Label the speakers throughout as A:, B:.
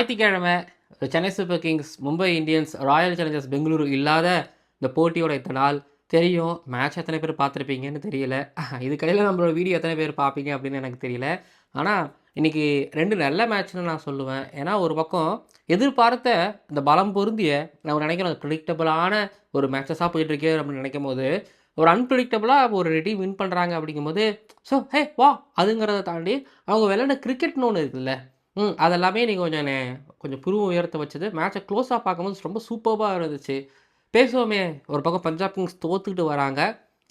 A: ஞாயிற்றுக்கிழமை Chennai super Kings, Mumbai Indians, Royal Challengers Bengaluru இல்லாத இந்த போட்டியோட இத்தனை நாள் தெரியும். மேட்ச் எத்தனை பேர் பார்த்துருப்பீங்கன்னு தெரியல. இதுக்கடையில் நம்மளோட வீடியோ எத்தனை பேர் பார்ப்பீங்க அப்படின்னு எனக்கு தெரியல. ஆனால் இன்றைக்கி 2 நல்ல மேட்ச்னு நான் சொல்லுவேன். ஏன்னா ஒரு பக்கம் எதிர்பார்த்த இந்த பலம் பொருந்திய நம்ம நினைக்கிறோம் ப்ரிடிக்டபிளான ஒரு மேட்சஸாக போயிட்டுருக்கு அப்படின்னு நினைக்கும் போது, ஒரு அன்பிரிடிக்டபிளாக ஒரு டீம் வின் பண்ணுறாங்க அப்படிங்கும்போது, ஸோ ஹே வா அதுங்கிறத தாண்டி அவங்க விளையாட கிரிக்கெட்னு ஒன்று இருக்குல்ல, அதெல்லாமே நீங்கள் கொஞ்சம் புருவம் உயர்த்த வச்சது. மேட்சை க்ளோஸாக பார்க்கும்போது ரொம்ப சூப்பர்பாக இருந்துச்சு. பேசுவோமே, ஒரு பக்கம் பஞ்சாப் கிங்ஸ் தோத்துக்கிட்டு வராங்க.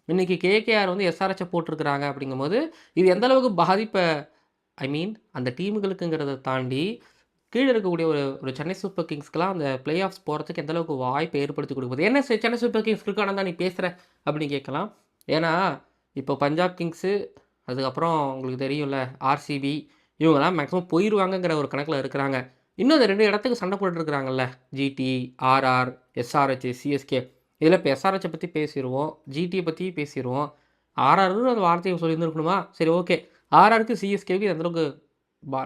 A: இன்றைக்கி கேகேஆர் வந்து எஸ்ஆர்எச்சை போட்டிருக்கிறாங்க அப்படிங்கும்போது, இது எந்த அளவுக்கு பாதிப்பை அந்த டீமுகளுக்குங்கிறத தாண்டி கீழே இருக்கக்கூடிய ஒரு ஒரு சென்னை சூப்பர் கிங்ஸ்க்குலாம் அந்த பிளே ஆஃப்ஸ் போகிறதுக்கு எந்த அளவுக்கு வாய்ப்பை ஏற்படுத்தி கொடுக்குது. என்ன சென்னை சூப்பர் கிங்ஸ் இருக்கான தான் நீ பேசுகிற அப்படின்னு கேட்கலாம். ஏன்னா இப்போ பஞ்சாப் கிங்ஸு, அதுக்கப்புறம் உங்களுக்கு தெரியும்ல ஆர்சிபி, இவங்கெல்லாம் மேக்ஸிமம் போயிடுவாங்கங்கிற ஒரு கணக்கில் இருக்கிறாங்க. இன்னும் இந்த 2 இடத்துக்கு சண்டை போட்டுருக்குறாங்கல்ல, ஜிடி, ஆர்ஆர், எஸ்ஆர்ஹெச், சிஎஸ்கே. இதில் இப்போ எஸ்ஆர்ஹெச்சை பற்றி பேசிடுவோம், ஜிடியை பற்றி பேசிடுவோம். ஆர்ஆர்னு அந்த வார்த்தையை சொல்லியிருந்துருக்கணுமா? சரி, ஓகே. ஆர்ஆருக்கு சிஎஸ்கேவுக்கு எந்தளவுக்கு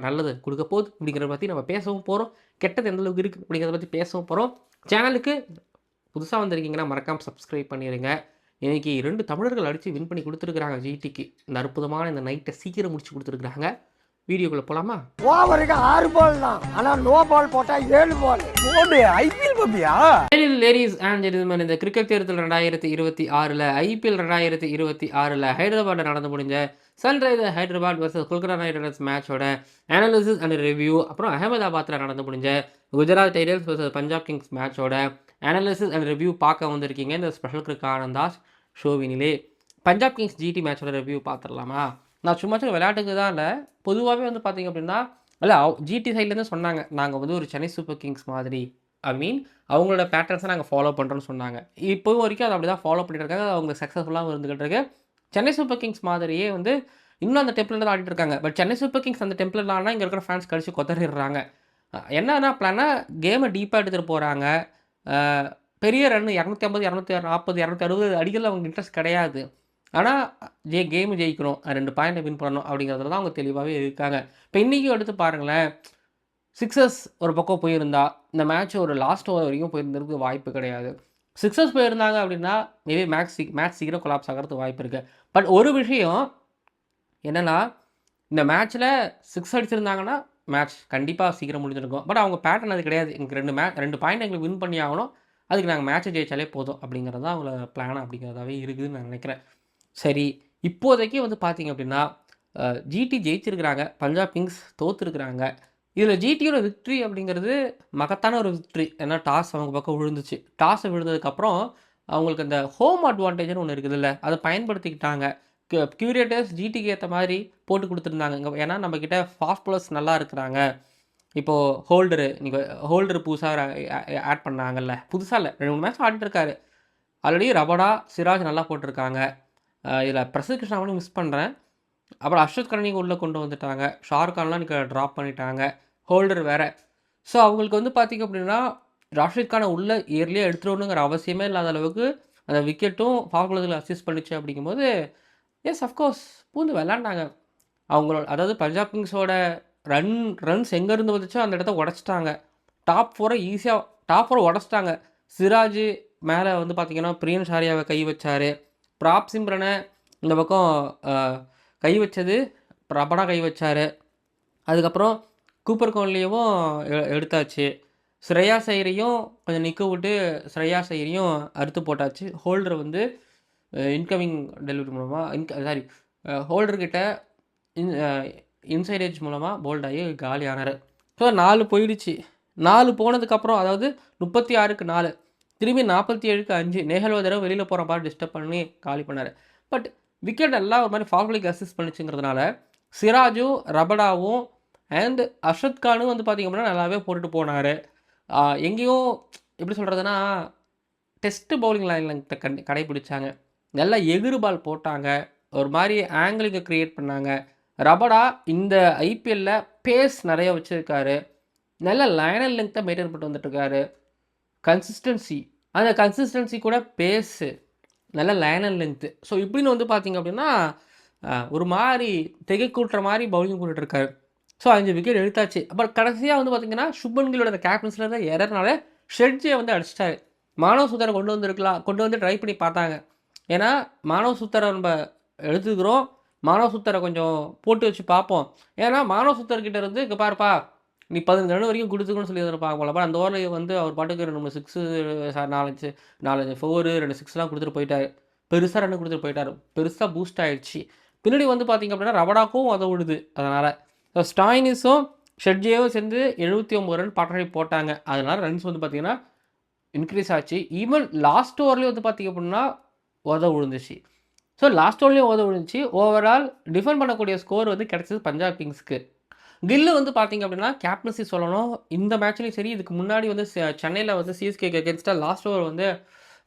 A: நல்லது கொடுக்க போகுது அப்படிங்கிறத பற்றி நம்ம பேசவும் போகிறோம். கெட்டது எந்தளவுக்கு இருக்குது அப்படிங்கிறத பற்றி பேசவும் போகிறோம். சேனலுக்கு புதுசாக வந்திருக்கீங்கன்னா மறக்காமல் சப்ஸ்கிரைப் பண்ணிடுங்க. இன்றைக்கி 2 தமிழர்கள் அடித்து வின் பண்ணி கொடுத்துருக்குறாங்க ஜிடிக்கு. இந்த அற்புதமான இந்த நைட்டை சீக்கிரம் முடிச்சு கொடுத்துருக்குறாங்க. வீடியோக்குள்ள போலாமா?
B: ஓவருக்கு 6 பால் தான், ஆனா நோ பால் போட்டா 7 பால். ஓடு ஐபிஎல் பாப்பியா?
A: லேடிஸ் அண்ட் ஜென்டில்மேன், இந்த கிரிக்கெட் தேர்தல் 2026ல ஐபிஎல் 2026ல ஹைதராபாத்தில் நடந்து முடிஞ்ச sunriser Hyderabad versus Kolkata knight riders மேட்சோட அனாலிசிஸ் அண்ட் ரிவ்யூ, அப்புறம் அகமதாபாத்தில் நடந்து முடிஞ்ச Gujarat titans versus Punjab kings மேட்சோட அனாலிசிஸ் அண்ட் ரிவ்யூ பார்க்க வந்திருக்கீங்க இந்த ஸ்பெஷல் கிரிக் ஆனந்தாஸ் ஷோவினிலே. பஞ்சாப் கிங்ஸ் ஜிடி மேட்சோட ரிவ்யூ பார்த்துடலாமா? நான் சும்மா விளையாட்டுக்கு தான் இல்லை, பொதுவாகவே வந்து பார்த்திங்க அப்படின்னா, இல்லை ஜிடி சைட்லேருந்து சொன்னாங்க, நாங்கள் வந்து ஒரு சென்னை சூப்பர் கிங்ஸ் மாதிரி அவங்களோட பேட்டர்ன்ஸை நாங்கள் ஃபாலோ பண்ணுறோன்னு சொன்னாங்க. இப்போவும் வரைக்கும் அதை அப்படி தான் ஃபாலோ பண்ணிட்டு இருக்காங்க. அவங்க சக்ஸஸ்ஃபுல்லாக இருந்துகிட்டு இருக்கு. சென்னை சூப்பர் கிங்ஸ் மாதிரியே வந்து இன்னும் அந்த டெம்ப்ளேட் தான் ஆடிட்டு இருக்காங்க. பட் சென்னை சூப்பர் கிங்ஸ் அந்த டெம்ப்ளேட் ஆனால் இங்கே இருக்கிற ஃபேன்ஸ் கழிச்சு கொத்தறிடுறாங்க. என்னன்னா பிளான்னா கேமை டீப்பாக எடுத்துகிட்டு போகிறாங்க. பெரிய ரன் 250, 240, 260 அடிகளில் அவங்க இன்ட்ரெஸ்ட் கிடையாது. ஆனால் கேமு ஜெயிக்கணும், 2 பாயிண்ட்டை வின் பண்ணணும் அப்படிங்கிறதுல தான் அவங்க தெளிவாகவே இருக்காங்க. இப்போ இன்றைக்கும் எடுத்து பாருங்களேன், சிக்ஸஸ் ஒரு பக்கம் போயிருந்தா இந்த மேட்ச் ஒரு லாஸ்ட் ஓவர் வரைக்கும் போயிருந்ததுக்கு வாய்ப்பு கிடையாது. சிக்ஸஸ் போயிருந்தாங்க அப்படின்னா மேபி மேட்ச் சீக்கிரம் கொலாப்ஸ் ஆகிறதுக்கு வாய்ப்பு இருக்குது. பட் ஒரு விஷயம் என்னென்னா, இந்த மேட்ச்சில் 6 அடிச்சிருந்தாங்கன்னா மேட்ச் கண்டிப்பாக சீக்கிரம் முடிஞ்சிருக்கும். பட் அவங்க பேட்டர்ன் அது கிடையாது. எங்களுக்கு 2 பாயிண்ட் எங்களுக்கு வின் பண்ணி ஆகணும், அதுக்கு நாங்கள் மேட்ச்சை ஜெயிச்சாலே போதும் அப்படிங்கிறது தான் அவங்களோட பிளான் அப்படிங்கிறதாவே இருக்குதுன்னு நான் நினைக்கிறேன். சரி, இப்போதைக்கு வந்து பார்த்திங்க அப்படின்னா ஜிடி ஜெயிச்சிருக்கிறாங்க, பஞ்சாப் கிங்ஸ் தோற்றுருக்குறாங்க. இதில் ஜிடியோட விக்ட்ரி அப்படிங்கிறது மகத்தான ஒரு விக்ட்ரி. ஏன்னா டாஸ் அவங்க பக்கம் விழுந்துச்சு. டாஸை விழுந்ததுக்கப்புறம் அவங்களுக்கு அந்த ஹோம் அட்வான்டேஜ்னு ஒன்று இருக்குதுல்ல, அதை பயன்படுத்திக்கிட்டாங்க. கியூரேட்டர்ஸ் ஜிடிக்கு ஏற்ற மாதிரி போட்டு கொடுத்துருந்தாங்க. ஏன்னா நம்மக்கிட்ட ஃபாஸ்ட் பாலர்ஸ் நல்லா இருக்கிறாங்க. இப்போது ஹோல்டரு புதுசாக ஆட் பண்ணாங்கல்ல, புதுசாக இல்லை, 2 3 மேட்ச் ஆடிட்டு இருக்காரு. ஆல்ரெடி ரபடா, சிராஜ் நல்லா போட்டிருக்காங்க. இதில் பிரசித் கிருஷ்ணாவும் மிஸ் பண்ணுறேன். அப்புறம் அர்ஷத் கரணிக்கு உள்ளே கொண்டு வந்துட்டாங்க. ஷாருக்கான்லாம் இன்றைக்கி ட்ராப் பண்ணிட்டாங்க. ஹோல்டர் வேறு. ஸோ அவங்களுக்கு வந்து பார்த்திங்க அப்படின்னா ராஷித் கானை உள்ளே இயர்லியாக எடுத்துடணுங்கிற அவசியமே இல்லாத அளவுக்கு அந்த விக்கெட்டும் ஃபாஸ்ட் அசிஸ்ட் பண்ணிச்சு. அப்படிங்கும்போது எஸ் அஃப்கோர்ஸ் பூந்து விளாண்டாங்க. அவங்களோட அதாவது பஞ்சாப் கிங்ஸோட ரன்ஸ் எங்கேருந்து வந்துச்சோ அந்த இடத்த உடச்சிட்டாங்க. டாப் 4 உடச்சிட்டாங்க. சிராஜ் மேலே வந்து பார்த்திங்கன்னா பிரியன் ஷாரியாவை கை வச்சார். பிராப் சிம்ரனை இந்த பக்கம் கை வச்சது ரபடா கை வச்சார். அதுக்கப்புறம் கூப்பர் கோன்லியவும் எடுத்தாச்சு. ஸ்ரேயாஸ் ஐயரையும் கொஞ்சம் நிற்க விட்டு ஸ்ரேயாஸ் ஐயரையும் அறுத்து போட்டாச்சு. ஹோல்டர் வந்து இன்கமிங் டெலிவரி மூலமாக ஹோல்டர்கிட்ட இன்சைட் எட்ஜ் மூலமாக போல்டாகி காலி ஆனார். ஸோ 4 போயிடுச்சு. 4 போனதுக்கப்புறம் அதாவது 36க்கு 4, திரும்பி 47க்கு 5 நேஹல் தடவை வெளியில் போகிற மாதிரி டிஸ்டர்ப் பண்ணி காலி பண்ணார். பட் விக்கெட் எல்லாம் ஒரு மாதிரி ஃபாஸ்ட் அசிஸ்ட் பண்ணிச்சுங்கிறதுனால சிராஜும் ரபடாவும் அண்ட் அர்ஷத் கானும் வந்து பார்த்திங்க அப்படின்னா நல்லாவே போட்டுட்டு போனார். எங்கேயும் எப்படி சொல்கிறதுனா டெஸ்ட்டு பவுலிங் லைனில் கடைப்பிடிச்சாங்க. நல்லா எகிறு பால் போட்டாங்க, ஒரு மாதிரி ஆங்கிளிங்கை க்ரியேட் பண்ணாங்க. ரபடா இந்த ஐபிஎல்லில் பேஸ் நிறைய வச்சுருக்காரு, நல்ல லைனல் லெங்க்த்தை மெயின்டைன் பண்ணிட்டு வந்துட்டுருக்காரு. அந்த கன்சிஸ்டன்சி கூட பேஸு நல்ல லைனல் லென்த்து. ஸோ இப்படின்னு வந்து பார்த்திங்க அப்படின்னா ஒரு மாதிரி திகை கூட்டுற மாதிரி பவுலிங் போட்டுட்ருக்காரு. ஸோ 5 விக்கெட் எடுத்தாச்சு. அப்புறம் கடைசியா வந்து பார்த்தீங்கன்னா, சுப்மன் கில்லோட அந்த கேப்டன்சில இருந்த எரர்னால ஷெட்ஜிய வந்து அடிச்சுட்டாரு. மானவ் சுத்தர கொண்டு வந்திருக்கலாம். கொண்டு வந்து ட்ரை பண்ணி பார்த்தாங்க. ஏன்னா, மானவ் சுத்தர நம்ப எடுத்துக்கிறோம். மானவ் சுத்தர கொஞ்சம் போட்டு வச்சு பார்ப்போம். ஏன்னா, மானவ் சுத்தர் கிட்ட இருந்து இங்க பாருப்பா, நீ 15 ரன் வரைக்கும் குடுத்துக்கணும்னு சொல்லியிருந்திருப்பாங்க போல. அப்புறம் அந்த ஓவர்ல வந்து அவர் பாட்டுக்கு 2, 3 6 4 4 2 6லாம் குடுத்துட்டு போயிட்டாரு. பெருசா ரன் குடுத்துட்டு போயிட்டாரு. பெருசா பூஸ்ட் ஆயிடுச்சு. பின்னாடி வந்து பார்த்தீங்க அப்படின்னா, ரபடாக்கும் உதவுடுது அதனால. ஸ்டாய்னிஸும் ஷெட்ஜியும் சேர்ந்து 79 ரன் பார்ட்னர்ஷிப் போட்டாங்க. அதனால ரன்ஸ் வந்து பார்த்தீங்கன்னா, இன்க்ரீஸ் ஆச்சு. ஈவன் லாஸ்ட் ஓவர்லயும் வந்து பார்த்தீங்க அப்படின்னா, விழுந்துச்சு. ஸோ லாஸ்ட் ஓவர்லயும் விழுந்துச்சு. ஓவரால் டிஃபெண்ட் பண்ணக்கூடிய ஸ்கோர் வந்து கிடைச்சது பஞ்சாப் கிங்ஸ்க்கு. கில்லு வந்து பார்த்தீங்க அப்படின்னா, கேப்டன்சி சொல்லணும். இந்த மேட்ச்லயும் சரி, இதுக்கு முன்னாடி வந்து சென்னையில வந்து சிஎஸ்கேக்கு அகென்ஸ்டா லாஸ்ட் ஓவர் வந்து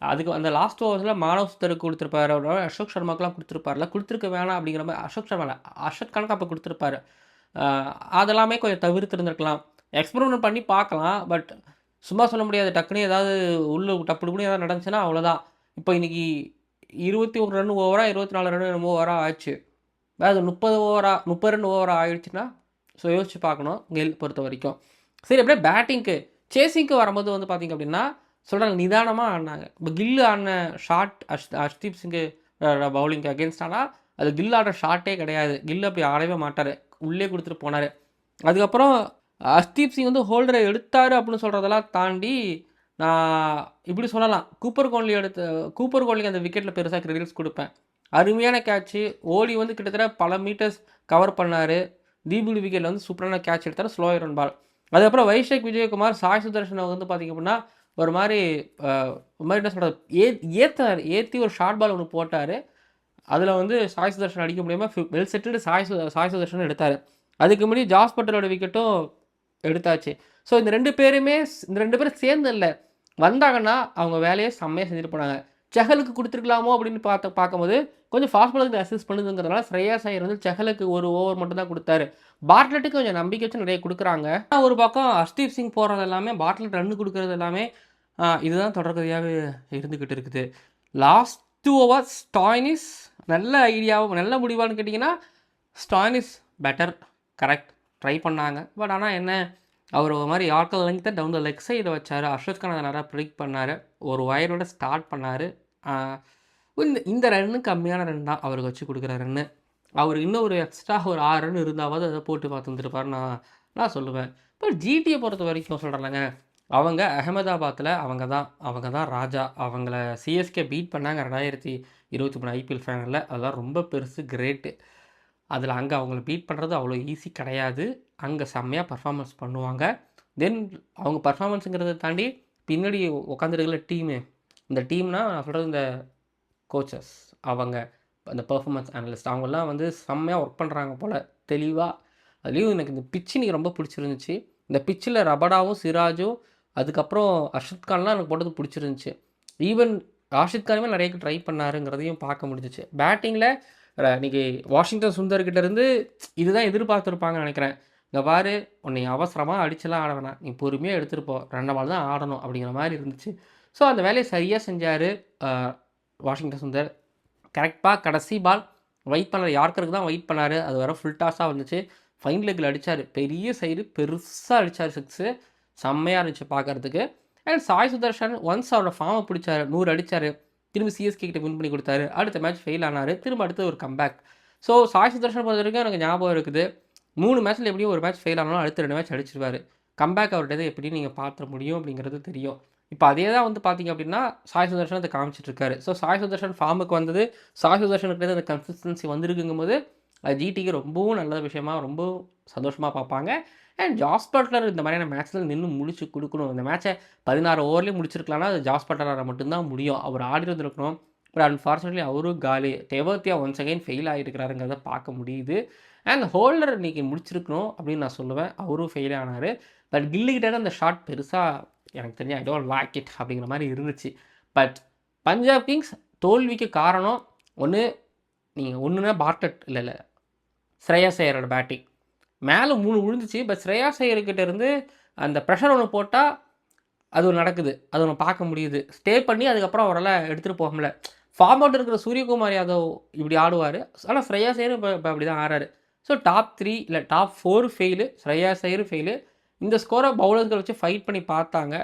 A: அதுக்கு அந்த லாஸ்ட் ஓவர்ஸ்ல மானவ் சுத்தருக்கு குடுத்திருப்பாரு. அசோக் சர்மாக்குலாம் குடுத்திருப்பார்ல. குடுத்திருக்க வேணாம் அப்படிங்கிற மாரி அசோக் சர்மா இல்ல. அர்ஷத் கானுக்கு அப்ப குடுத்திருப்பாரு. அதெல்லாமே கொஞ்சம் தவிர்த்திருந்திருக்கலாம். எக்ஸ்பெரிமெண்ட் பண்ணி பார்க்கலாம். பட் சும்மா சொல்ல முடியாது. டக்குன்னு ஏதாவது உள்ள டப்பு டப்புன்னு ஏதாவது நடந்துச்சுன்னா அவ்வளோதான். இப்போ இன்னைக்கு 21 ரன் ஓவரா, 24 ரன் என்னமோ ஓவரா ஆச்சு. அது 30 ரன் ஓவரா ஆயிடுச்சுன்னா, ஸோ யோசிச்சு பார்க்கணும். கில் பொறுத்தவரைக்கும். சரி அப்படியே பேட்டிங்க்கு, சேசிங்க்கு வரும்போது வந்து பார்த்தீங்க அப்படின்னா, சொல்றாங்க நிதானமா ஆடுனாங்க. இப்போ கில் ஆடின ஷாட் அர்ஷ்தீப் சிங் பவுலிங்க்கு அகென்ஸ்ட் ஆனா, அது கில் ஆடுற ஷாட்டே கிடையாது. கில் அப்படி ஆடவே மாட்டாரு. உள்ளே குடுத்துட்டு போனாரு. அதுக்கப்புறம் ஹர்ஷ்தீப் சிங் வந்து ஹோல்டரை எடுத்தாரு அப்படின்னு சொல்றதெல்லாம் தாண்டி, நான் இப்படி சொல்லலாம். கூப்பர் கோன்லிக்கு அந்த விக்கெட்ல பெருசா கிரெடிட்ஸ் குடுப்பேன். அருமையான கேட்ச்சு. ஓடி வந்து கிட்டத்தட்ட பல மீட்டர்ஸ் கவர் பண்ணாரு. தீபுடி விக்கெட்ல வந்து சூப்பரான கேட்ச் எடுத்தாரு. Slow run ball. அதுக்கப்புறம் வைஷேக் விஜயகுமார், சாய் சுதர்ஷன வந்து பார்த்தீங்க அப்படின்னா, ஒரு மாரி ஒரு மாரி என்ன சொல்றது? ஏத்தாரு. ஏத்தி ஒரு ஷார்ட் பால் ஒண்ணு போட்டாரு. அதில வந்து சாய் சுதர்ஷன் அடிக்க முடியாம வெல் செட்டில்டு சாய் சுதர்ஷன் எடுத்தாரு. அதுக்கு முன்னாடி ஜாஸ் பட்லரோட விக்கெட்டும் எடுத்தாச்சு. ஸோ இந்த 2 பேருமே இந்த 2 பேரும் சேர்ந்து இல்ல. வந்தாங்கன்னா, அவங்க வேலைய செம்மையா செஞ்சுட்டு போனாங்க. செஹலுக்கு குடுத்துருக்கலாமோ அப்படின்னு பார்க்கும்போது, கொஞ்சம் ஃபாஸ்ட் பாலருக்கு அசிஸ்ட் பண்ணுதுங்கிறதுனால ஸ்ரேயாஸ் ஐயர் வந்து செஹலுக்கு 1 ஓவர் மட்டும் தான் குடுத்தாரு. பார்ட்லெட்டுக்கு கொஞ்சம் நம்பிக்கை வச்சு நிறைய குடுக்குறாங்க. ஆனா ஒரு பக்கம் ஹர்ஷ்தீப் சிங் போடுறது எல்லாமே, பார்ட்லெட் ரன் குடுக்குறது எல்லாமே, இதுதான் தொடர்கதையாவே இருந்துகிட்டு இருக்குது. லாஸ்ட் 2 ஓவர்ஸ் ஸ்டாய்னிஸ் நல்ல ஐடியாவா நல்ல முடிவான்னு கேட்டிங்கன்னா, ஸ்டாய்னிஸ் பெட்டர். கரெக்ட். ட்ரை பண்ணாங்க. பட் ஆனா என்ன, அவர் ஒரு மாரி யார்க்கர் லெங்க்த்த டவுன் த லெக் சைடு வச்சாரு. அர்ஷத் கான் அத நல்லா ப்ரெடிக்ட் பண்ணாரு. ஒரு வயரோட ஸ்டார்ட் பண்ணாரு. ஆ இந்த ரன்னு கம்மியான ரன் தான் அவருக்கு வச்சு குடுக்குற ரன்னு. அவரு இன்னும் ஒரு எக்ஸ்ட்ரா ஒரு 6 ரன் இருந்தாவாவது அத போட்டு பார்த்துருந்துருப்பாருன்னு நான் சொல்லுவேன். இப்போ ஜிடிய பொறுத்தவரைக்கும் சொல்றேன்லங்க, அவங்க அகமதாபாத்ல அவங்க தான் ராஜா. அவங்கள சிஎஸ்கே பீட் பண்ணாங்க 2023 ஐபிஎல் ஃபைனல்ல. அதெல்லாம் ரொம்ப பெருசு, கிரேட்டு. அதில அங்க அவங்கள பீட் பண்றது அவ்வளோ ஈஸி கிடையாது. அங்க செம்மையா பெர்ஃபார்மன்ஸ் பண்ணுவாங்க. தென் அவங்க பெர்ஃபார்மன்ஸ்ங்கிறத தாண்டி பின்னாடி உட்காந்துருக்குற டீமு. இந்த டீம்னா நான் சொல்றது இந்த கோச்சஸ், அவங்க அந்த பெர்ஃபார்மன்ஸ் அனலிஸ்ட் அவங்கலாம் வந்து செம்மையா ஒர்க் பண்ணுறாங்க போல தெளிவா. அதுலேயும் எனக்கு இந்த பிட்ச் இன்னைக்கு ரொம்ப பிடிச்சிருந்துச்சு. இந்த பிட்ச்சில் ரபடாவும், சிராஜும், அதுக்கப்புறம் அர்ஷத் கான்லாம் எனக்கு போட்டது பிடிச்சிருந்துச்சு. ஈவன் ராஷித் கானுமே நிறைய ட்ரை பண்ணாருங்கிறதையும் பார்க்க முடிஞ்சிச்சு. பேட்டிங்கில் இன்னைக்கு வாஷிங்டன் சுந்தர் கிட்ட இருந்து இதுதான் எதிர்பார்த்துருப்பாங்கன்னு நினைக்கிறேன். இங்க பாரு, உன்னை அவசரமா அடிச்சுலாம் ஆட வேணாம். நீ பொறுமையா எடுத்துட்டு போ. 2 பால் தான் ஆடணும் அப்படிங்கிற மாரி இருந்துச்சு. ஸோ அந்த வேலைய சரியா செஞ்சாரு அ வாஷிங்டன் சுந்தர். கரெக்ட்டா கடைசி பால் வெயிட் பண்ணாரு. யார்க்கருக்கு தான் வெயிட் பண்ணாரு. அது வேற ஃபுல் டாஸா வந்துச்சு. ஃபைன் லெக்ல அடிச்சாரு. பெரிய சைடு பெருசா அடிச்சாரு 6. செம்மையா இருந்துச்சு பார்க்கறதுக்கு. அண்ட் சாய் சுதர்ஷன் ஒன்ஸ் அவரோட ஃபார்ம பிடிச்சாரு. 100 அடிச்சாரு. திரும்பி சிஎஸ்கே கிட்ட வின் பண்ணி குடுத்தாரு. அடுத்த மேட்ச் ஃபெயில் ஆனாரு. திரும்ப அடுத்து ஒரு கம்பேக். ஸோ சாய் சுதர்ஷன் பொறுத்தவரைக்கும் எனக்கு ஞாபகம் இருக்குது. 3 மேட்ச்ல எப்படியும் ஒரு மேட்ச் ஃபெயில் ஆனாலும் அடுத்த 2 மேட்ச் அடிச்சிருவாரு. கம்பேக் அவர்ட்டது எப்படின்னு நீங்க பார்த்துற முடியும் அப்படிங்கிறது தெரியும். இப்ப அதே தான் வந்து பார்த்தீங்க அப்படின்னா, சாய் சுதர்ஷன் அத காமிச்சிட்டு இருக்காரு. ஸோ சாய் சுதர்ஷன் ஃபார்முக்கு வந்தது, சாய் சுதர்ஷனுக்கு அந்த கன்சிஸ்டன்சி வந்திருக்குங்கும்போது, அது ஜிடிக்கு ரொம்பவும் நல்ல விஷயமா, ரொம்ப சந்தோஷமா பார்ப்பாங்க. அண்ட் ஜாஸ் பட்லர் இந்த மாதிரியான மேட்ச்ல நின்னு முடிச்சு குடுக்கணும். இந்த மேட்ச 16 ஓவர்லயே முடிச்சிருக்கலாம்னா, அது ஜாஸ் பட்லரால மட்டும் தான் முடியும். அவர் ஆடி இருந்திருக்கணும். பட் அன்ஃபார்ச்சுனேட்லி அவரும் காலி. டெவர்த்தியா ஒன்ஸ் அகைன் ஃபெயில் ஆகியிருக்கிறாருங்கிறத பார்க்க முடியுது. அண்ட் ஹோல்டர் இன்னைக்கு முடிச்சிருக்கணும் அப்படின்னு நான் சொல்லுவேன். அவரும் ஃபெயில் ஆனாரு. பட் கில்லி கிட்ட அந்த ஷாட் பெருசா எனக்கு தெரிஞ்சு ஐ டோன்ட் லைக் இட் அப்படிங்கிற மாரி இருந்துச்சு. பட் பஞ்சாப் கிங்ஸ் தோல்விக்கு காரணம் ஒண்ணு, நீங்க ஒண்ணுனா பார்ட்லெட் இல்ல ஸ்ரேயாஸ் ஐயரோட பேட்டிங். மேல 3 விழுந்துச்சு. பட் ஸ்ரேயாஸ் ஐயர் கிட்ட இருந்து அந்த பிரஷர் ஒண்ணு போட்டா, அது ஒண்ணு நடக்குது. அது ஒண்ணு பார்க்க முடியுது. ஸ்டே பண்ணி அதுக்கப்புறம் அவரால எடுத்துட்டு போக முடியல. ஃபார்ம் அவுட் இருக்கிற சூரியகுமார் யாதவ் இப்படி ஆடுவாரு. ஆனா ஸ்ரேயாஸ் ஐயரும் இப்ப அப்படிதான் ஆடுறாரு. ஸோ டாப் 3 இல்லை top 4 fail, Shreyas Iyer fail. இந்த ஸ்கோரை பவுலர்கள் வச்சு ஃபைட் பண்ணி பார்த்தாங்க,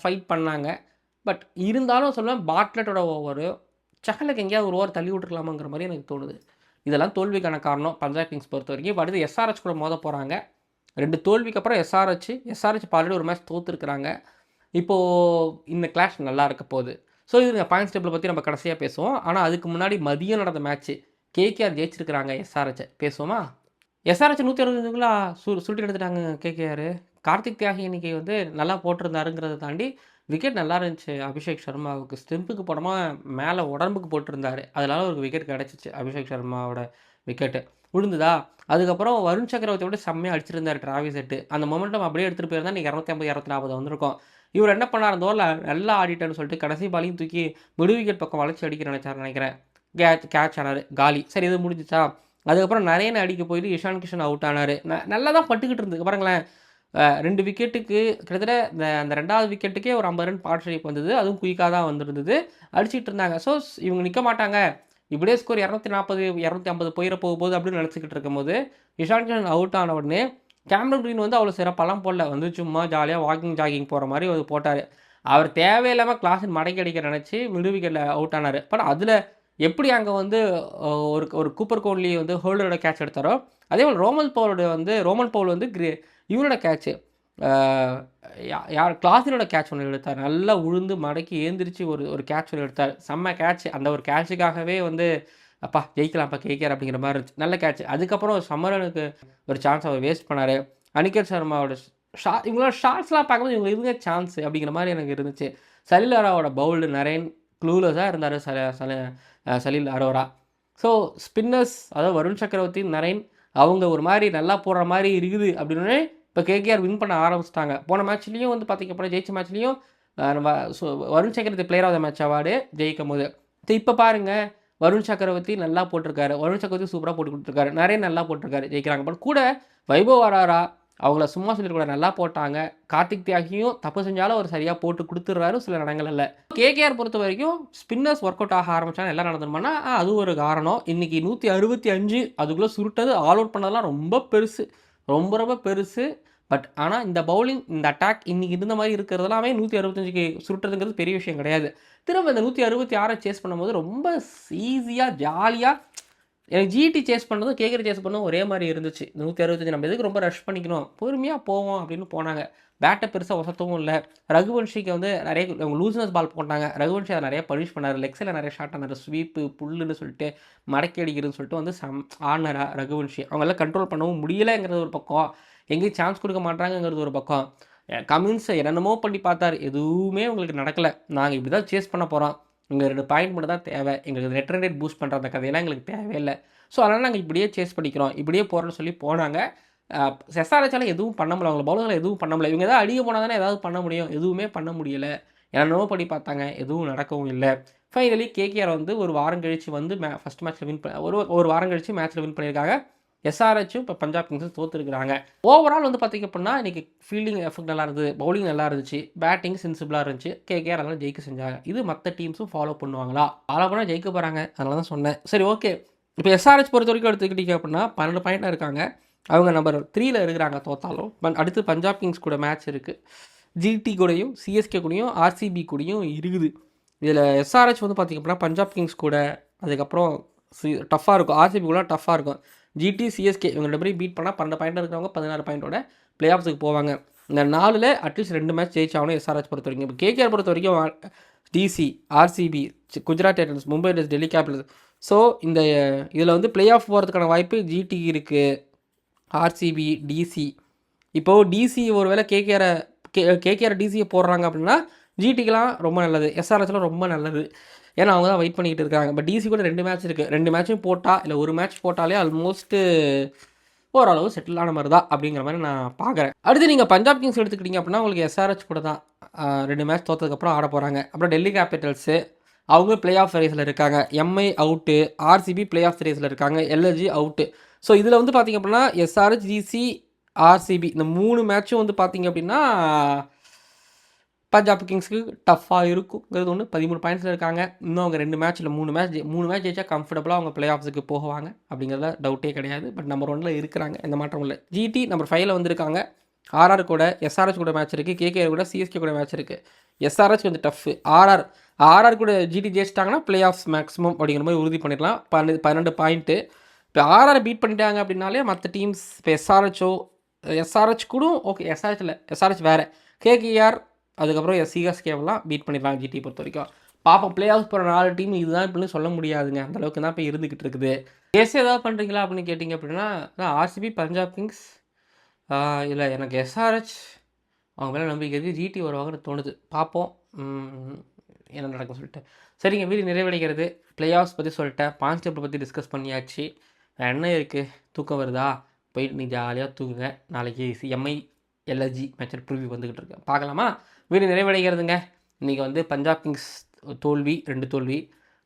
A: ஃபைட் பண்ணாங்க. பட் இருந்தாலும் சொல்லுவேன், பார்ட்லெட்டோட ஓவரு சஹலுக்கு எங்கேயாவது ஒரு ஓவர் தள்ளி விட்டுருக்கலாமாங்கிற மாதிரி எனக்கு தோணுது. இதெல்லாம் தோல்விக்கான காரணம் பஞ்சாப் கிங்ஸ் பொறுத்த வரைக்கும். இப்போ அடுத்து எஸ்ஆர்ஹெச் கூட மோத போகிறாங்க. 2 தோல்விக்கு அப்புறம் எஸ்ஆர்ஹெச் ஆல்ரெடி ஒரு மேட்ச் தோற்றுருக்குறாங்க. இப்போது இந்த கிளாஷ் நல்லா இருக்க போகுது. ஸோ இது பாயிண்ட்ஸ் டேபிளை பற்றி நம்ம கடைசியாக பேசுவோம். ஆனால் அதுக்கு முன்னாடி மதியம் நடந்த மேட்ச்சு கேகேஆர் ஜெயிச்சிருக்கிறாங்க எஸ்ஆர்ஹெச்சை, பேசுவோமா? எஸ்ஆர்ஹெச் 165க்குள்ளே சுருட்டி எடுத்துட்டாங்க கேகேஆர். கார்த்திக் தியாகி இன்னைக்கு வந்து நல்லா போட்டிருந்தாருங்கிறத தாண்டி விக்கெட் நல்லா இருந்துச்சு அபிஷேக் சர்மாவுக்கு. ஸ்டெம்புக்கு போடாம மேலே உடம்புக்கு போட்டிருந்தாரு, அதனால ஒரு விக்கெட் கிடச்சிச்சு. அபிஷேக் சர்மாவோட விக்கெட்டு விழுந்துதா. அதுக்கப்புறம் வருண் சக்கரவர்த்தியோட செம்மையாக அடிச்சிருந்தார் டிராவிஸ் ஹெட். அந்த மொமெண்டம் அப்படியே எடுத்துகிட்டு போயிருந்தா நீங்கள் 250 240 வந்திருக்கும். இவர் என்ன பண்ணார், அந்த ஓவரில் நல்லா ஆடிட்டேன்னு சொல்லிட்டு கடைசி பாலையும் தூக்கி மிடு விக்கெட் பக்கம் வளைச்சி அடிக்க நினைக்கிறேன். கேட்ச் ஆனார், காலி. சரி, இது முடிஞ்சிச்சா. அதுக்கப்புறம் நிறைய அடிக்க போயிட்டு இஷான் கிஷன் அவுட் ஆனார். நல்லா தான் பட்டுக்கிட்டு இருந்து பாருங்களேன். 2 விக்கெட்டுக்கு கிட்டத்தட்ட அந்த 2வது விக்கெட்டுக்கே ஒரு 50 ரன் பார்ட்னர்ஷிப் வந்தது. அதுவும் குயிக்காக தான் வந்துருந்தது, அடிச்சிட்டு இருந்தாங்க. ஸோ இவங்க நிற்க மாட்டாங்க, இப்படியே ஸ்கோர் 240 250 போகுது அப்படின்னு நினச்சிக்கிட்டு இருக்கும்போது இஷான் கிஷன் அவுட் ஆன உடனே கேமரன் கிரீன் வந்து அவ்வளோ சிறப்பெல்லாம் போடல, வந்து சும்மா ஜாலியாக ஜாகிங் போகிற மாதிரி வந்து போட்டார். அவர் தேவையில்லாமல் கிளாஸின் மடக்கி அடிக்க நினச்சி மிடு விக்கெட்டில் அவுட் ஆனார். பட் அதில் எப்படி அங்கே வந்து ஒரு கூப்பர் கோன்லி வந்து ஹோல்டரோட கேட்ச் எடுத்தாரோ, அதே போல் ரோமன் பவுல் வந்து இவரோட கேட்ச்சு, யார் கிளாஸினோட கேட்ச் ஒன்று எடுத்தார். நல்லா உழுந்து மடக்கி ஏந்திரிச்சு ஒரு கேட்ச் ஒன்று எடுத்தார். செம்ம கேட்ச். அந்த ஒரு கேட்சுக்காகவே வந்து அப்பா ஜெயிக்கலாம்ப்பா கேகேஆர் அப்படிங்கிற மாதிரி இருந்துச்சு. நல்ல கேட்ச். அதுக்கப்புறம் சம்மரனுக்கு ஒரு சான்ஸ் அவர் வேஸ்ட் பண்ணார். அனிகேத் சர்மாவோட இவங்களோட ஷார்ட்ஸ்லாம் பார்க்கும்போது இவங்க இருந்த சான்ஸ் அப்படிங்கிற மாதிரி எனக்கு இருந்துச்சு. சலில் அரோராவோட பவுல்டு நரேன் க்ளூலஸாக இருந்தார் சலில் அரோரா. ஸோ ஸ்பின்னர்ஸ், அதாவது வருண் சக்கரவர்த்தி, நரேன் அவங்க ஒரு மாதிரி நல்லா போடுற மாதிரி இருக்குது அப்படின்னு இப்போ கேகேஆர் வின் பண்ண ஆரம்பிச்சிட்டாங்க. போன மேட்ச்லேயும் வந்து பார்த்திங்க அப்படின்னா ஜெயிச்ச மேட்ச்லேயும் நம்ம Varun Chakravarthy player of the match award ஜெயிக்கும் போது. இப்போ பாருங்கள், வருண் சக்கரவர்த்தி நல்லா போட்டிருக்காரு, வருண் சக்கரவர்த்தி சூப்பராக போட்டு கொடுத்துருக்காரு, நிறைய நல்லா போட்டிருக்காரு, ஜெயிக்கிறாங்க. பட் கூட வைபவ் வராரா அவங்கள சும்மா சொல்லியிருக்கூட நல்லா போட்டாங்க. கார்த்திக் தியாகியும் தப்பு செஞ்சாலும் அவர் சரியாக போட்டு கொடுத்துட்றாரு சில இடங்கள்ல. கேகேஆர் பொறுத்த வரைக்கும் ஸ்பின்னர்ஸ் ஒர்க் அவுட் ஆக ஆரம்பிச்சாங்க, எல்லாம் நடந்துருமானா அது ஒரு காரணம். இன்றைக்கி 165 அதுக்குள்ளே சுருட்டது, ஆல் அவுட் பண்ணதெல்லாம் ரொம்ப பெருசு, ரொம்ப பெருசு. பட் ஆனால் இந்த பவுலிங், இந்த அட்டாக் இன்றைக்கி இருந்த மாதிரி இருக்கிறதெல்லாமே 165க்கு சுருட்டுறதுங்கிறது பெரிய விஷயம் கிடையாது. திரும்ப இந்த 166 சேஸ் பண்ணும்போது ரொம்ப ஈஸியாக ஜாலியாக எனக்கு ஜிடி சேஸ் பண்ணதும் கேகேஆர் சேஸ் பண்ணதும் ஒரே மாதிரி இருந்துச்சு. 165 நம்ம எதுக்கு ரொம்ப ரஷ் பண்ணிக்கணும், பொறுமையாக போவோம் அப்படின்னு போனாங்க. பேட்டை பெருசாக ஒசத்தவும் இல்லை. ரகுவன்ஷிக்கு வந்து நிறைய லூஸ்னஸ் பால் போட்டாங்க. ரகுவன்ஷி அதை நிறைய பனிஷ் பண்ணார். லெக்ஸில் நிறைய ஷாட் ஆனார், ஸ்வீப்பு புல்லுன்னு சொல்லிட்டு மடக்கி அடிக்கிறதுன்னு சொல்லிட்டு வந்து ஆடினாரா ரகுவன்ஷி. அவங்களாம் கண்ட்ரோல் பண்ணவும் முடியலைங்கிறது ஒரு பக்கம், எங்கேயும் சான்ஸ் கொடுக்க மாட்டாங்கிறது ஒரு பக்கம். கமின்ஸை என்னென்னமோ பண்ணி பார்த்தார், எதுவுமே உங்களுக்கு நடக்கலை. நாங்கள் இப்படி தான் சேஸ் பண்ண போகிறோம், எங்களுக்கு 2 பாயிண்ட் மட்டும் தான் தேவை, எங்களுக்கு ரெட் ரன் ரேட் பூஸ்ட் பண்ணுற அந்த கதையெல்லாம் எங்களுக்கு தேவையில்லை. ஸோ அதனால் நாங்கள் இப்படியே சேஸ் பண்ணிக்கிறோம், இப்படியே போகிறோன்னு சொல்லி போனாங்க. எஸ்ஆர்ஹெச்சால எதுவும் பண்ண முடியல, அவங்க பவுலர்களை எதுவும் பண்ண முடியல. இவங்க ஏதாவது அடிக்க போனால் தானே ஏதாவது பண்ண முடியும், எதுவுமே பண்ண முடியலை. என்னென்னமோ பண்ணி பார்த்தாங்க, எதுவும் நடக்கவும் இல்லை. ஃபைனலி கேகேஆர் வந்து ஒரு வாரம் கழித்து வந்து ஃபஸ்ட் மேட்ச்சில் வின் ஒரு வாரம் கழித்து மேட்ச்சில் வின் பண்ணியிருக்காங்க. எஸ்ஆர்ஹெச்சும் இப்போ பஞ்சாப் கிங்ஸும் தோற்றுருக்குறாங்க. ஓவரால் வந்து பார்த்திங்க அப்படின்னா இன்றைக்கி ஃபீல்டிங் எஃபெக்ட் நல்லா இருந்தது, பவுலிங் நல்லா இருந்துச்சு, பேட்டிங் சென்சிபிளாக இருந்துச்சு. கேகேஆர் அதெல்லாம் ஜெயிக்க செஞ்சாங்க. இது மற்ற டீம்ஸும் ஃபாலோ பண்ணுவாங்களா? ஃபாலோ பண்ணால் ஜெயிக்க போகிறாங்க, அதனால தான் சொன்னேன். சரி, ஓகே. இப்போ எஸ்ஆர்ஹெச் பொறுத்த வரைக்கும் எடுத்துக்கிட்டீங்க அப்படின்னா 12 பாயிண்டாக இருக்காங்க. அவங்க நம்பர் 3 இருக்கிறாங்க தோத்தாலும். அடுத்து பஞ்சாப் கிங்ஸ் கூட மேட்ச் இருக்குது, ஜிடி கூடயும் சிஎஸ்கே கூடயும் ஆர்சிபி கூடயும் இருக்குது. இதில் எஸ்ஆர்ஹெச் வந்து பார்த்திங்க அப்படின்னா பஞ்சாப் கிங்ஸ் கூட, அதுக்கப்புறம் டஃப்பாக இருக்கும், ஆர்சிபி கூட டஃப்பாக இருக்கும். ஜிடி சிஎஸ்கே இவங்க 2 பேரையும் பீட் பண்ணால் 12 பாயிண்ட் இருக்கிறவங்க 16 பாயிண்டோட பிளே ஆஃப்ஸுக்கு போவாங்க. இந்த 4ல் அட்லீஸ்ட் 2 மேட்ச் ஜெயிச்சாகணும் எஸ்ஆர்ஹெச் பொறுத்த வரைக்கும். இப்போ கேகேஆர் பொறுத்த வரைக்கும் DC, RCB, Gujarat Titans, Mumbai Indians, Delhi Capitals. So இந்த இதில் வந்து பிளே ஆஃப் போகிறதுக்கான வாய்ப்பு ஜிடி இருக்குது, ஆர்சிபி, டிசி. இப்போது டிசி ஒரு வேளை கேகேஆர் டிசியை போடுறாங்க அப்படின்னா ஜிடிக்கெலாம் ரொம்ப நல்லது, எஸ்ஆர்ஹெச்லாம் ரொம்ப நல்லது. ஏன்னா அவங்க தான் வெயிட் பண்ணிக்கிட்டு இருக்காங்க. பட் டிசி கூட 2 மேட்ச் இருக்குது, 2 மேட்சும் போட்டால் இல்லை ஒரு மேட்ச் போட்டாலே ஆல்மோஸ்ட்டு ஓரளவு செட்டில் ஆன மாதிரி தான் அப்படிங்கிற மாதிரி நான் பார்க்குறேன். அடுத்து நீங்கள் பஞ்சாப் கிங்ஸ் எடுத்துக்கிட்டிங்க அப்படின்னா உங்களுக்கு எஸ்ஆர்ஹெச் கூட தான் 2 மேட்ச் தோற்றதுக்கப்புறம் ஆட போகிறாங்க. அப்புறம் டெல்லி கேபிட்டல்ஸு அவங்க பிளே ஆஃப் ரேஸில் இருக்காங்க, Mi out, RCB play off ரேஸில் இருக்காங்க, எல்எஸ்ஜி அவுட்டு. ஸோ இதில் வந்து பார்த்திங்க அப்படின்னா எஸ்ஆர்ஹெச், டிசி, ஆர்சிபி இந்த 3 மேட்சும் வந்து பார்த்திங்க அப்படின்னா பஞ்சாப் கிங்ஸ்க்கு டஃப்பாக இருக்குங்கிறது ஒன்று. 13 பாயிண்ட்ஸில் இருக்காங்க. இன்னும் அவங்க 2 மேட்ச்சில் 3 மேட்ச் ஜெயிச்சா கம்ஃபர்டபுளாக அவங்க பிளே ஆஃப்ஸுக்கு போவாங்க அப்படிங்கிறத டவுட்டே கிடையாது. பட் நம்பர் 1ல் இருக்கிறாங்க, எந்த மாற்றமும் இல்லை. ஜிடி நம்பர் 5ல் வந்திருக்காங்க. ஆர்ஆர் கூட எஸ்ஆர்ஹெச் கூட மேட்ச் இருக்குது. கேகேஆர் கூட சிஎஸ்கே கூட மேட்ச் இருக்குது. எஸ்ஆர்ஹெச் கொஞ்சம் டஃப்பு. ஆர்ஆர் கூட ஜிடி ஜெயிச்சிட்டாங்கன்னா பிளே ஆஃப்ஸ் மேக்ஸிமம் அப்படிங்கிற மாதிரி உறுதி பண்ணிடலாம். 12 பாயிண்ட்டு. இப்போ ஆர்ஆரை பீட் பண்ணிட்டாங்க அப்படின்னாலே மற்ற டீம்ஸ் இப்போ எஸ்ஆர்ஹெச் கூட ஓகே. எஸ்ஆர்ஹெச் வேறு. கேகேஆர் அதுக்கப்புறம் சிஎஸ்கேவெல்லாம் பீட் பண்ணிடலாம் ஜிடி பொறுத்த வரைக்கும். பார்ப்போம், பிளே ஆஃப் போகிற 4 டீம் இதுதான் இப்படின்னு சொல்ல முடியாதுங்க. அந்தளவுக்கு தான் இப்போ இருந்துக்கிட்டு இருக்குது. கேஸ் ஏதாவது பண்ணுறீங்களா அப்படின்னு கேட்டிங்க அப்படின்னா ஆர்சிபி, பஞ்சாப் கிங்ஸ், இல்லை எனக்கு எஸ்ஆர்ஹெச் அவங்க மேலே நம்பிக்கை இருக்குது. ஜிடி வருவாங்கன்னு தோணுது. பார்ப்போம் என்ன நடக்கும் சொல்லிட்டு. சரிங்க, வீடு நிறைவடைகிறது. பிளே ஆஃப்ஸ் பற்றி சொல்லிட்டேன். பாயிண்ட்ஸ் டேபிள் பற்றி டிஸ்கஸ் பண்ணியாச்சு. என்ன இருக்குது, தூக்கம் வருதா? போயிட்டு நீ ஜாலியாக தூங்குங்க. நாளைக்கு எம்ஐ எல்எஸ்ஜி மேட்ச் ப்ரிவ்யூ வந்துக்கிட்டு இருக்கேன், பார்க்கலாமா? வீடு நிறைவடைகிறதுங்க. இன்றைக்கி வந்து பஞ்சாப் கிங்ஸ் தோல்வி, 2 தோல்வி.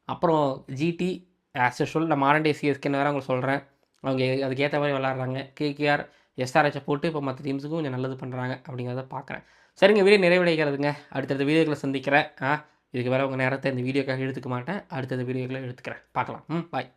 A: அப்புறம் ஜிடி ஆஸ் யூஷுவல் நான் மாரண்டே சிஎஸ்கேன்னு வேறு அவங்க சொல்கிறேன். அவங்க அதுக்கேற்ற மாதிரி விளாட்றாங்க. கேகேஆர் எஸ்ஆர்ஹெச்சை போட்டு இப்போ மற்ற டீம்ஸுக்கும் கொஞ்சம் நல்லது பண்ணுறாங்க அப்படிங்கிறத பார்க்குறேன். சரிங்க, வீடியோ நிறைவடைகிறதுங்க. அடுத்தடுத்த வீடியோக்களை சந்திக்கிறேன். இதுக்கு வேறு உங்கள் நேரத்தை இந்த வீடியோக்காக எடுத்துக்க மாட்டேன். அடுத்தடுத்த வீடியோக்களை எடுத்துக்கிறேன். பார்க்கலாம். பாய்.